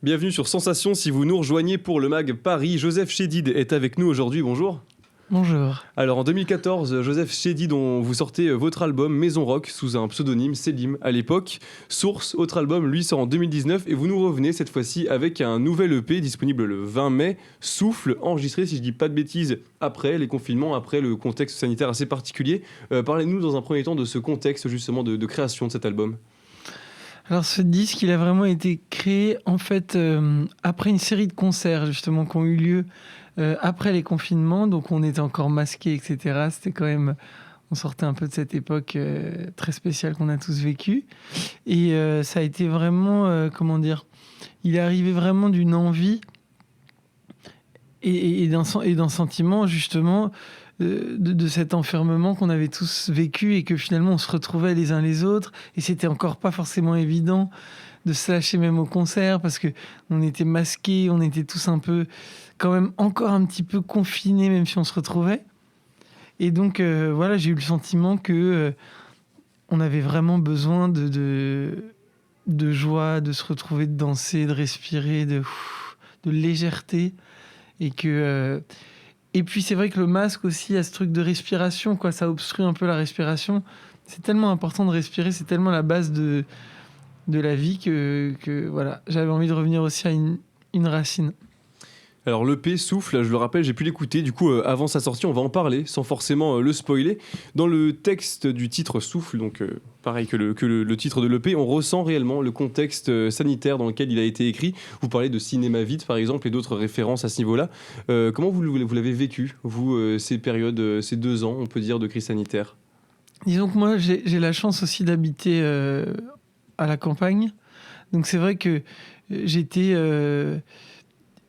Bienvenue sur Sensation, si vous nous rejoignez pour le MAG Paris, Joseph Chédid est avec nous aujourd'hui, bonjour. Bonjour. Alors en 2014, Joseph Chédid, vous sortez votre album Maison Rock sous un pseudonyme, Selim à l'époque. Source, autre album, lui sort en 2019 et vous nous revenez cette fois-ci avec un nouvel EP disponible le 20 mai, Souffle, enregistré, si je dis pas de bêtises, après les confinements, après le contexte sanitaire assez particulier. Parlez-nous dans un premier temps de ce contexte justement de création de cet album. Alors ce disque, il a vraiment été créé en fait après une série de concerts justement qui ont eu lieu après les confinements. Donc on était encore masqués, etc. C'était quand même, on sortait un peu de cette époque très spéciale qu'on a tous vécue. Et ça a été vraiment, comment dire, il est arrivé vraiment d'une envie et d'un sentiment justement de cet enfermement qu'on avait tous vécu et que finalement on se retrouvait les uns les autres et c'était encore pas forcément évident de se lâcher même au concert parce que on était masqués, on était tous un peu quand même encore un petit peu confinés même si on se retrouvait et donc voilà, j'ai eu le sentiment que on avait vraiment besoin de joie, de se retrouver, de danser, de respirer, de légèreté et que et puis c'est vrai que le masque aussi a ce truc de respiration, quoi, ça obstrue un peu la respiration. C'est tellement important de respirer, c'est tellement la base de la vie que voilà, j'avais envie de revenir aussi à une racine. Alors l'EP Souffle, je le rappelle, j'ai pu l'écouter, du coup avant sa sortie on va en parler sans forcément le spoiler. Dans le texte du titre Souffle, donc pareil que le titre de l'EP, on ressent réellement le contexte sanitaire dans lequel il a été écrit. Vous parlez de cinéma vide par exemple et d'autres références à ce niveau-là. Comment vous l'avez vécu, vous, ces périodes, ces 2 ans on peut dire de crise sanitaire? Disons que moi j'ai la chance aussi d'habiter à la campagne, donc c'est vrai que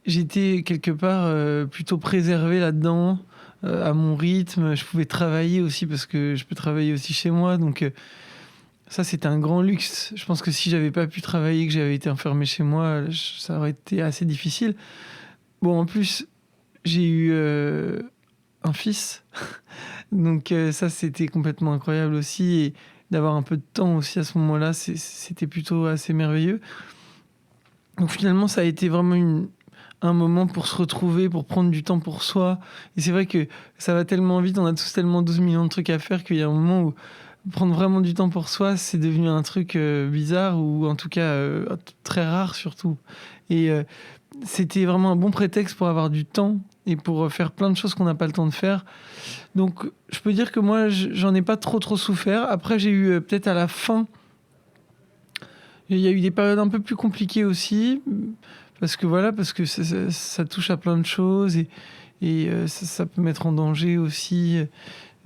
j'étais quelque part plutôt préservé là-dedans, à mon rythme. Je pouvais travailler aussi parce que je peux travailler aussi chez moi. Donc ça, c'était un grand luxe. Je pense que si j'avais pas pu travailler, que j'avais été enfermé chez moi, ça aurait été assez difficile. Bon, en plus, j'ai eu un fils. Donc ça, c'était complètement incroyable aussi. Et d'avoir un peu de temps aussi à ce moment-là, c'était plutôt assez merveilleux. Donc finalement, ça a été vraiment un moment pour se retrouver, pour prendre du temps pour soi. Et c'est vrai que ça va tellement vite, on a tous tellement 12 millions de trucs à faire qu'il y a un moment où prendre vraiment du temps pour soi, c'est devenu un truc bizarre ou en tout cas très rare surtout. Et c'était vraiment un bon prétexte pour avoir du temps et pour faire plein de choses qu'on n'a pas le temps de faire. Donc je peux dire que moi, j'en ai pas trop souffert. Après, j'ai eu peut-être à la fin, il y a eu des périodes un peu plus compliquées aussi. Parce que ça touche à plein de choses et ça peut mettre en danger aussi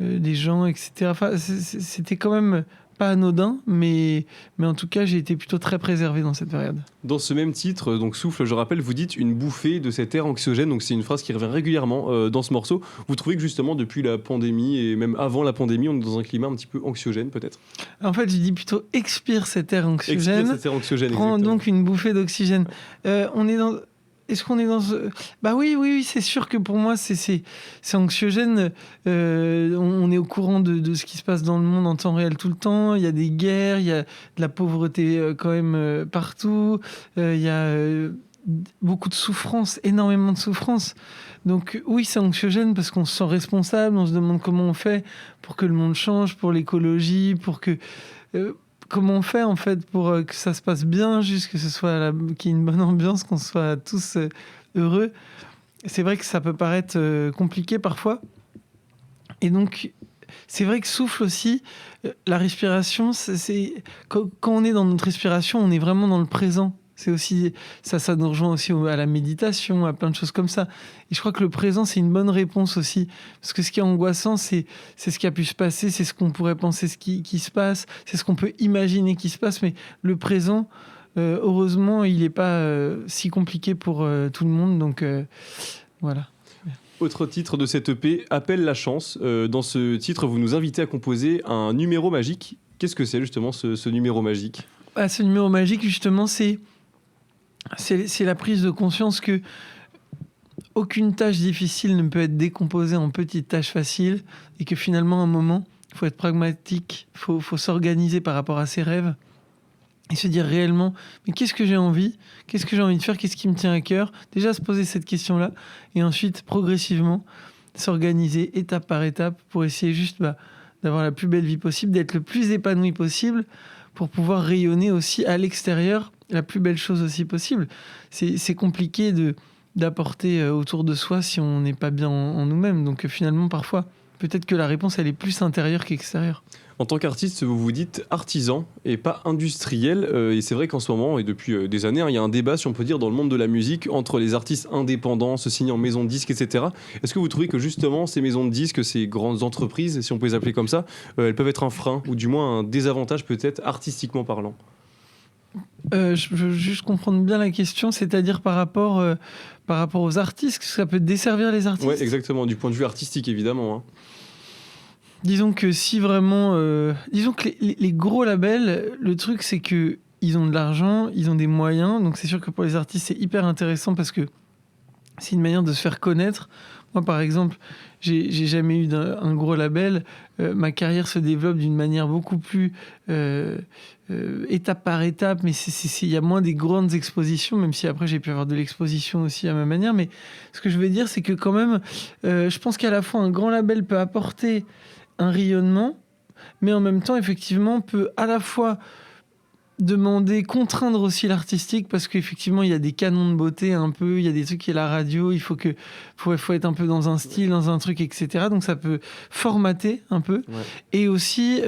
des gens, etc. Enfin, c'était quand même pas anodin, mais en tout cas, j'ai été plutôt très préservé dans cette période. Dans ce même titre, donc Souffle, je rappelle, vous dites une bouffée de cet air anxiogène, donc c'est une phrase qui revient régulièrement dans ce morceau. Vous trouvez que justement depuis la pandémie et même avant la pandémie, on est dans un climat un petit peu anxiogène peut-être? En fait, je dis plutôt expire cet air anxiogène. Expire cet air anxiogène, Prends exactement. donc une bouffée d'oxygène. On est dans... Est-ce qu'on est dans ce... Bah oui, c'est sûr que pour moi, c'est anxiogène. On est au courant de ce qui se passe dans le monde en temps réel tout le temps. Il y a des guerres, il y a de la pauvreté quand même partout. Il y a beaucoup de souffrance, énormément de souffrance. Donc oui, c'est anxiogène parce qu'on se sent responsable, on se demande comment on fait pour que le monde change, pour l'écologie, pour que... comment on fait en fait pour que ça se passe bien, juste que ce soit qu'il y ait une bonne ambiance, qu'on soit tous heureux. C'est vrai que ça peut paraître compliqué parfois. Et donc, c'est vrai que Souffle aussi, la respiration, quand on est dans notre respiration, on est vraiment dans le présent. C'est aussi ça nous rejoint aussi à la méditation, à plein de choses comme ça. Et je crois que le présent, c'est une bonne réponse aussi. Parce que ce qui est angoissant, c'est ce qui a pu se passer, c'est ce qu'on pourrait penser qui se passe, c'est ce qu'on peut imaginer qui se passe. Mais le présent, heureusement, il n'est pas si compliqué pour tout le monde. Donc voilà. Autre titre de cette EP, Appelle la chance. Dans ce titre, vous nous invitez à composer un numéro magique. Qu'est-ce que c'est justement ce numéro magique? Ce numéro magique, justement, c'est la prise de conscience que aucune tâche difficile ne peut être décomposée en petites tâches faciles et que finalement, à un moment, il faut être pragmatique, il faut s'organiser par rapport à ses rêves et se dire réellement, mais qu'est-ce que j'ai envie ? Qu'est-ce que j'ai envie de faire ? Qu'est-ce qui me tient à cœur ? Déjà se poser cette question-là, et ensuite, progressivement, s'organiser étape par étape pour essayer juste d'avoir la plus belle vie possible, d'être le plus épanoui possible, pour pouvoir rayonner aussi à l'extérieur la plus belle chose aussi possible. C'est compliqué d'apporter autour de soi si on n'est pas bien en nous-mêmes. Donc finalement, parfois, peut-être que la réponse, elle est plus intérieure qu'extérieure. En tant qu'artiste, vous vous dites artisan et pas industriel. Et c'est vrai qu'en ce moment, et depuis des années, il y a un débat, si on peut dire, dans le monde de la musique entre les artistes indépendants, se signant en maison de disques, etc. Est-ce que vous trouvez que justement, ces maisons de disques, ces grandes entreprises, si on peut les appeler comme ça, elles peuvent être un frein ou du moins un désavantage peut-être artistiquement parlant ? Je veux juste comprendre bien la question, c'est-à-dire par rapport aux artistes, que ça peut desservir les artistes ? Oui, exactement, du point de vue artistique, évidemment. Hein. Disons que si vraiment... disons que les gros labels, le truc, c'est qu'ils ont de l'argent, ils ont des moyens, donc c'est sûr que pour les artistes, c'est hyper intéressant parce que c'est une manière de se faire connaître. Moi, par exemple, j'ai jamais eu un gros label. Ma carrière se développe d'une manière beaucoup plus étape par étape, mais il y a moins des grandes expositions, même si après j'ai pu avoir de l'exposition aussi à ma manière. Mais ce que je veux dire, c'est que quand même, je pense qu'à la fois un grand label peut apporter un rayonnement, mais en même temps, effectivement, peut à la fois contraindre aussi l'artistique, parce qu'effectivement il y a des canons de beauté un peu, il y a des trucs qui est la radio, il faut être un peu dans un style, dans un truc, etc. Donc ça peut formater un peu. Ouais. Et aussi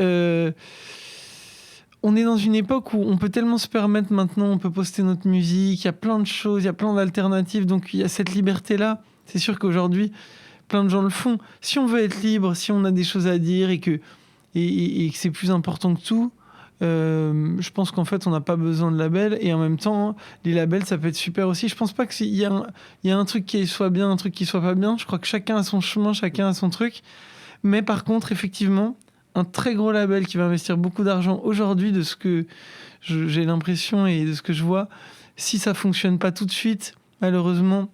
on est dans une époque où on peut tellement se permettre maintenant, on peut poster notre musique, il y a plein de choses, il y a plein d'alternatives, donc il y a cette liberté là. C'est sûr qu'aujourd'hui plein de gens le font. Si on veut être libre, si on a des choses à dire et que c'est plus important que tout, je pense qu'en fait on n'a pas besoin de labels, et en même temps les labels ça peut être super aussi. Je pense pas qu'il y a un truc qui soit bien, un truc qui soit pas bien. Je crois que chacun a son chemin, chacun a son truc, mais par contre effectivement un très gros label qui va investir beaucoup d'argent aujourd'hui, de ce que j'ai l'impression et de ce que je vois, si ça fonctionne pas tout de suite, malheureusement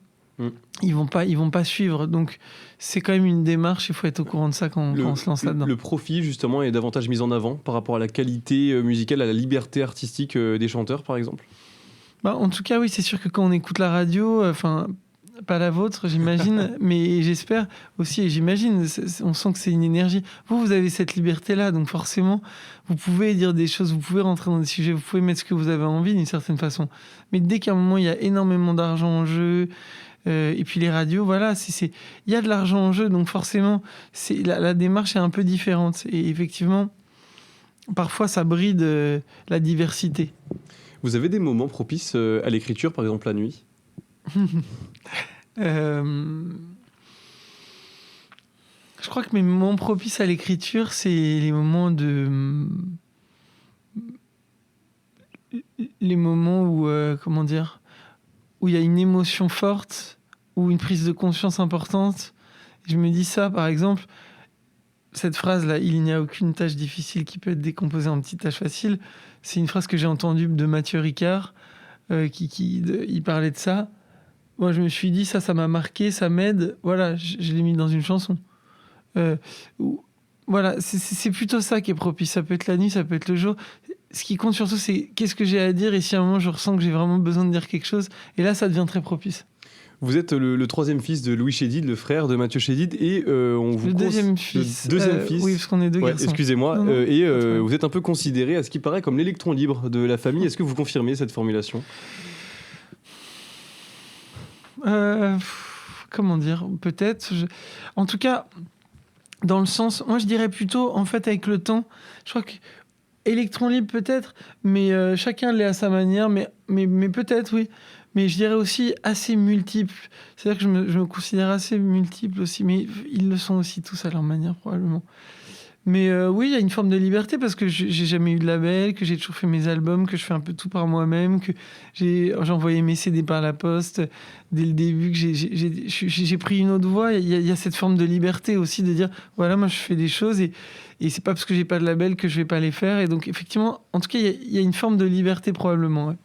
ils vont pas suivre. Donc c'est quand même une démarche, il faut être au courant de ça quand on se lance là-dedans. Le profit justement est davantage mis en avant par rapport à la qualité musicale, à la liberté artistique des chanteurs par exemple. En tout cas oui, c'est sûr que quand on écoute la radio, pas la vôtre j'imagine, mais j'espère aussi, et j'imagine, on sent que c'est une énergie. Vous avez cette liberté-là, donc forcément vous pouvez dire des choses, vous pouvez rentrer dans des sujets, vous pouvez mettre ce que vous avez envie d'une certaine façon. Mais dès qu'à un moment il y a énormément d'argent en jeu, et puis les radios, voilà, il y a de l'argent en jeu, donc forcément la démarche est un peu différente, et effectivement parfois ça bride la diversité. Vous avez des moments propices à l'écriture, par exemple la nuit? Je crois que mes moments propices à l'écriture, c'est les moments où comment dire, où il y a une émotion forte, ou une prise de conscience importante. Je me dis ça, par exemple, cette phrase-là, il n'y a aucune tâche difficile qui peut être décomposée en petites tâches faciles. C'est une phrase que j'ai entendue de Mathieu Ricard, il parlait de ça. Moi, je me suis dit, ça m'a marqué, ça m'aide. Voilà, je l'ai mis dans une chanson. Voilà, c'est plutôt ça qui est propice. Ça peut être la nuit, ça peut être le jour. Ce qui compte surtout, c'est qu'est-ce que j'ai à dire, et si à un moment je ressens que j'ai vraiment besoin de dire quelque chose, et là ça devient très propice. Vous êtes le troisième fils de Louis Chédid, le frère de Mathieu Chédid, et on vous le deuxième fils. Oui, parce qu'on est deux garçons. Excusez-moi. Vous êtes un peu considéré, à ce qui paraît, comme l'électron libre de la famille. Est-ce que vous confirmez cette formulation? Comment dire? Peut-être. En tout cas, dans le sens, moi je dirais plutôt, en fait, avec le temps, je crois que électron libre peut-être, mais chacun l'est à sa manière, mais peut-être oui. Mais je dirais aussi assez multiple. C'est-à-dire que je me considère assez multiple aussi, mais ils le sont aussi tous à leur manière probablement. Mais oui, il y a une forme de liberté parce que j'ai jamais eu de label, que j'ai toujours fait mes albums, que je fais un peu tout par moi-même, que j'ai envoyé mes CD par la poste dès le début, que j'ai pris une autre voie. Il y a cette forme de liberté aussi de dire, voilà, moi je fais des choses et c'est pas parce que j'ai pas de label que je vais pas les faire. Et donc effectivement, en tout cas, il y a une forme de liberté probablement. Ouais.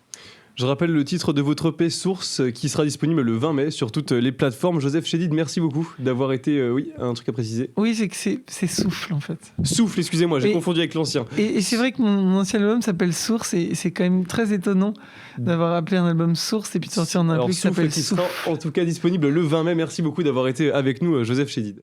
Je rappelle le titre de votre EP Source qui sera disponible le 20 mai sur toutes les plateformes. Joseph Chédid, merci beaucoup d'avoir été... oui, un truc à préciser. Oui, c'est que c'est Souffle en fait. Souffle, excusez-moi, j'ai confondu avec l'ancien. Et c'est vrai que mon ancien album s'appelle Source et c'est quand même très étonnant d'avoir appelé un album Source et puis de sortir un album qui s'appelle Souffle. Sera en tout cas disponible le 20 mai. Merci beaucoup d'avoir été avec nous, Joseph Chédid.